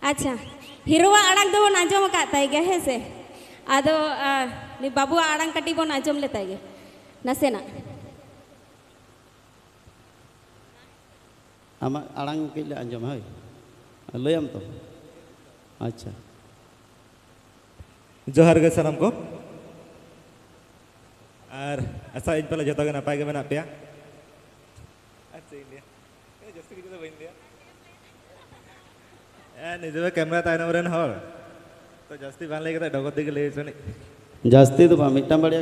अच्छा हिरोवा आड़ांग दो बन आजम का ताई गे है से आदो नि बाबुआ आड़ांग कटी बन आजम ले ताई गे नसेना आमा आड़ांग के ले आजम है लयम तो अच्छा जोहार गे सानाम को और ऐसा इन पहले जतो गे नापाय गे मेना पेया अच्छा इंडिया जस्ती किछु तो इंडिया निजे कैमरा तायनम रेन हर तो जस्ती बान लेके डगत दिगे ले सनी जास्ती तो मिट्टा बढ़िया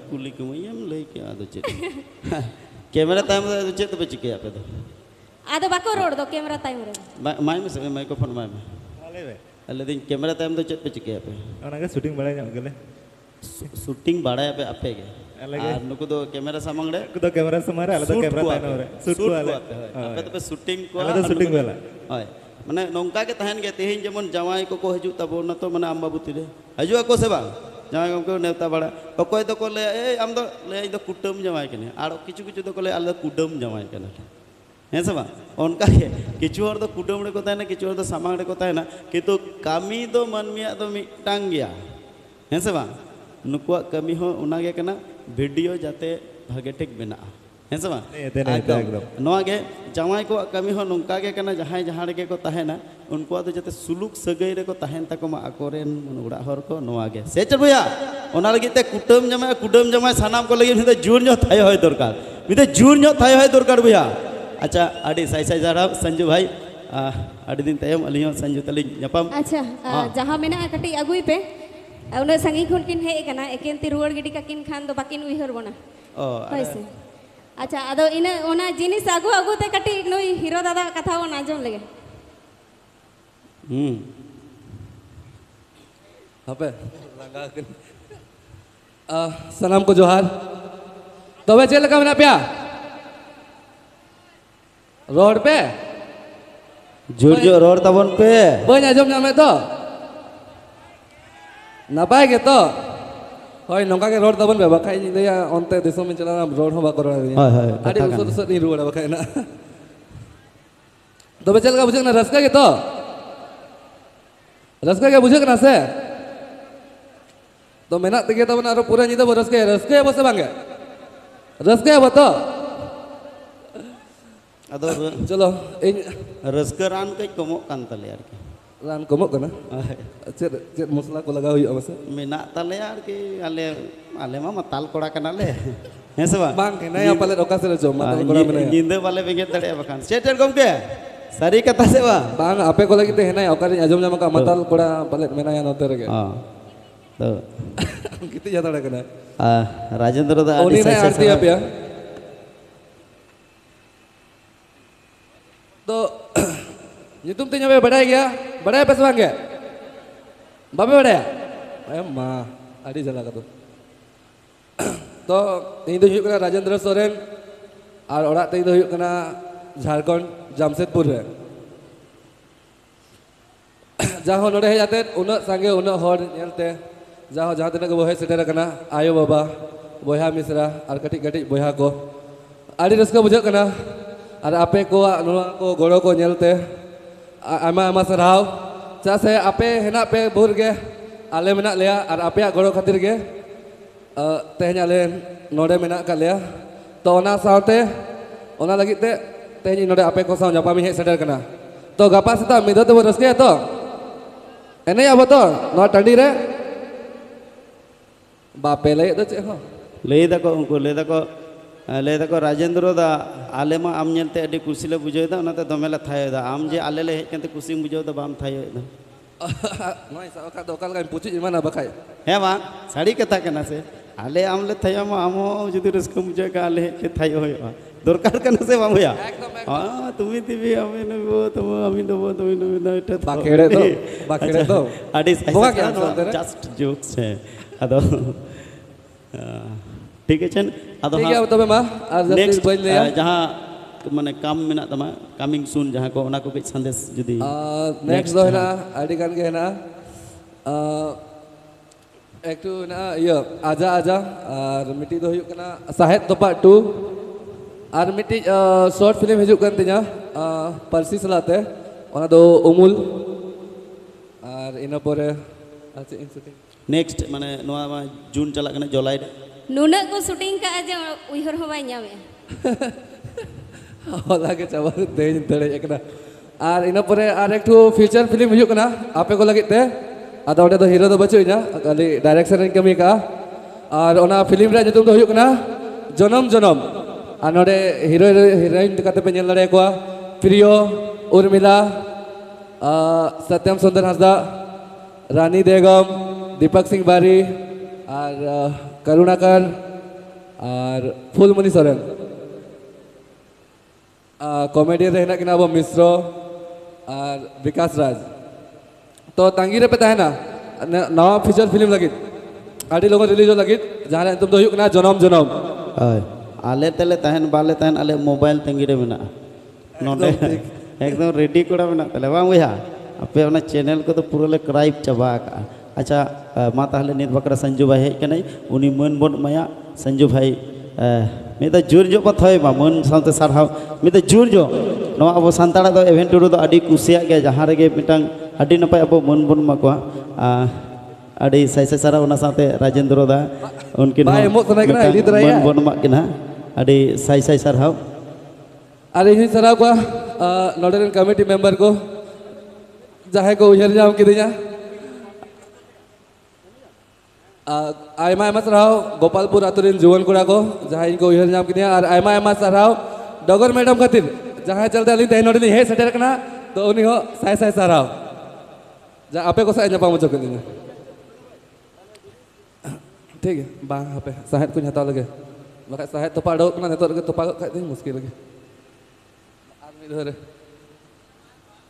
कुली को यम ले के आदो चे कैमरा तायम दो चे तो चिके आपे तो आदो बाको रोड दो कैमरा तायम रे माय में से माइक्रोफोन माय में वाले वे अल्ले दिन कैमरा तायम दो चे पे चिके आपे ओनागे शूटिंग बड़ा nyam gele शूटिंग बड़ा पे आपे के अलगे और नुको दो कैमरा सामंग रे कुदो कैमरा समारे आले तो कैमरा तायनम रे शूट वाले आपे तो पे शूटिंग को आले तो शूटिंग वाला हाय माने नोंका के तहन गे तेहिन जेमन जवाई को हजू तबो न तो माने अम्बाबुती रे हजू को से बांग जवाई को नेवता बड़ा अकोय तो को ले ए आम दो ले इ दो कुटुम जवाई कने आरो किछु किछु तो को ले आले कुटुम जवाई कने हैं से बांग उनका के किछु और तो कुटुम रे को तायना किछु और तो सामांग रे को तायना किंतु कामी दो मनमिया दो मिटांग गया हैं से बांग नुकुआ कमी हो उना गे कना वीडियो जाते भागे ठीक बना हैं से बांग एकदम नोआ गे जवाई को कमी हो नुका गे कना जहां जहां रे को ताहेना उनको तो जाते सुलुक सगई रे को ताहेन तको मा अकोरेन उड़ा हर को नोआ गे से चल भैया ओना लगी ते कुटुम जमाय सानाम को लगी निते जुर न्यो थाय होय दरकार निते जुर न्यो थाय होय दरकार भैया अच्छा आडी साई साई जारा संजू भाई आडी दिन तयम अलियो संजू तली न्यापम अच्छा जहां मेना कटी अगुई पे उन संगी खुन किन हे कना एकेन ती रुवर गिडी का किन खान दो बाकिन उइहर बना होय से अच्छा अदो इने ओना जिनिस आगु आगु ते कटी नोई हीरो दादा कथा वन आजम लगे पे सलाम को जोहार तो वे चल का मेना पिया रोड पे जुर जो रोड तबन पे बन आजम नामे तो नापाय के तो होय नोका के रोड तबन बे बखाय निया ओनते दिसो में चला रोड हो बा करो हाय हाय आडी उसो तो नहीं रुड़ा बखाय ना तो बे चल का बुझे ना रसका के तो रसका के बुझे ना से तो मेना तगे तब ना पूरा निदा रसके बसे बांगे रसके बतो अदो चलो इन रसका रान कई कमो कान तले यार के रान कमो कना चेद चेद मसला को लगा हुई अवसे मेना तले यार के आले आले मा ताल कोड़ा कना ले हैं से बांग के नया पाले रोका से जो माताल कोड़ा में निंदे वाले बेगे तड़े बखान सेटर गमके सारी कथा से बांग आपे को लगी ते है ना ओकर आजम जामा का माताल कोड़ा पाले मेना या नोते रगे हां तो कितनी ज्यादा लगना राजेंद्र दा ओनी ने आरती आप या तो nyutum tu nyawa badai gya badai apa sebang gya babe badai ayam ma adi jala kata तो ini tu huyuk kena Rajendra Soren और orang tu huyuk kena Jharkhand Jamshedpur है जहाँ नोड़े है जाते उन्हें संगे उन्हें हॉर नियलते जहाँ जहाँ तक वो है सेटर कना आयो बाबा बोया मिश्रा और कटी कटी बोया को आड़ी रस्का बुझे कना और आपे को नुआ को गोड़ो को नियलते आमा आमा सरहाव चाहे आपे हेना पे बुर के आले मेना लिया और आपे गोड़ो खातिर के तेहन आले नोड़े मेना का लिया तो ओना सावते ओना लगी ते तेहन नोड़े आपे को साव जापामी है सेटर कना तो गपा सेता मिदो तो रस्के तो एने अब तो नो टंडी रे बापे ले तो चे हो ले दको राजेंद्र दा आले मा आम नेलते अडी कुसी ले बुझे दा ओनाते दमेला थाय दा आम जे आले ले हेज कनते कुसी बुझे दा बाम थाय दा नोय सा का दोकाल का पूछी इमाना बखाय हे मा साड़ी कथा कना से आले आम ले थाय मा आमो जदि रस्क बुझे का आले के थाय होय दरकार कना से बाम भैया हां तुमी तिबी आमी नबो तुम आमी नबो तुमी नबो ना एटा बाखेड़े तो अडी बोगा क्या जस्ट जोक्स है अदो ठीक है चन अदो ठीक है तबे मा और नेक्स्ट बज ले जहां माने काम मेना तमा कमिंग सून जहां को ओना को कुछ संदेश जदी नेक्स्ट दो है ना आडी कान के है ना एक तो ना ये आजा आजा और मिट्टी दो हुयुक ना साहेब तोपा 2 और मिट्टी शॉर्ट फिल्म हिजुक कन तिना परसी सलाते ओना दो उमुल और इन पोरे आज इन शूटिंग नेक्स्ट माने नोआ मा जून चला कने जुलाई रे नुना को शूटिंग का जे उइहर हो बाय ᱧᱟᱢᱮ होला के चाबा देन तड़े एकना और इन पोरे और एक फ्यूचर फिल्म हुयुक कना आपे को लगित ते आदा ओडे दो हीरो दो बचुइना खाली डायरेक्शन रे कमी का और ओना फिल्म रे जतुम दो हुयुक कना जनम जनम और नोडे हीरो हीरोइन कते पे नेल लड़े को प्रियो उर्मिला सत्यम सुंदर हांसदा रानी बेगम दीपक सिंह बारी और करुणाकर और फूलमणि सोरेन कॉमेडी रे हेना किना अब मिश्रो और विकास राज तो तांगी रे पे तहना नवा फीचर फिल्म लगित आडी लोग रिलीज लगित जहां तुम तो हुयुकना जनम जनम आले तेले तहन बाले तहन आले मोबाइल तंगी रे मेना नोडे एकदम रेडी कोड़ा मेना तले बांग बुया अपे ओना चैनल को तो पूरा ले क्राइब चबा का अच्छा मा ताहले नित बकरा संजू भाई हेज कनै उनी मन बन माया संजू भाई मी तो जुर जो पथय मा मन सानते सारहाव मी तो जुर जो नवा अब सांताड़ा दो इवेंट टूर दो अडी कुसिया गया जहां रे मिटांग अडी नपाय अब मन बन मा को अडी साइ साइ सारा ओना साथे राजेंद्र दा उनकिन मन बन मा किना अडी साइ साइ सारहाव अरे इन सराव को नोडरेन कमिटी मेंबर को जहां को उहर जाम किदिया आयमा आयमा सराव गोपालपुर आतुरिन जुवन कुड़ा को जहां इनको उहर जाम किदिया और आयमा आयमा सराव डगर मैडम खातिर जहां चलते अली तै नोडे हे सेटर कना तो उनी हो साय साय सराव जा आपे को साय जपा मचो किदिया ठीक है बा आपे साहेब को हता लगे बका साहेब तो पाडो कना नेतो लगे तो पागो खाइ मुश्किल लगे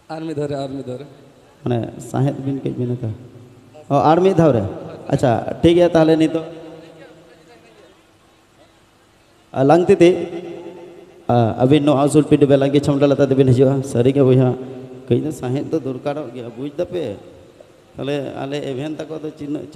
आर्मी धरे माने साहेब बिन के बिन का ओ आर्मी धरे अच्छा ठीक है ताहले नी तो लंगती थी अभी नो आउसुल पी डबे लंगी छमडा लता देबिन हजो सरी के बुया कई साहेब तो दरकार गया बुझ दपे ताले आले इवेंट तक तो चिन्ह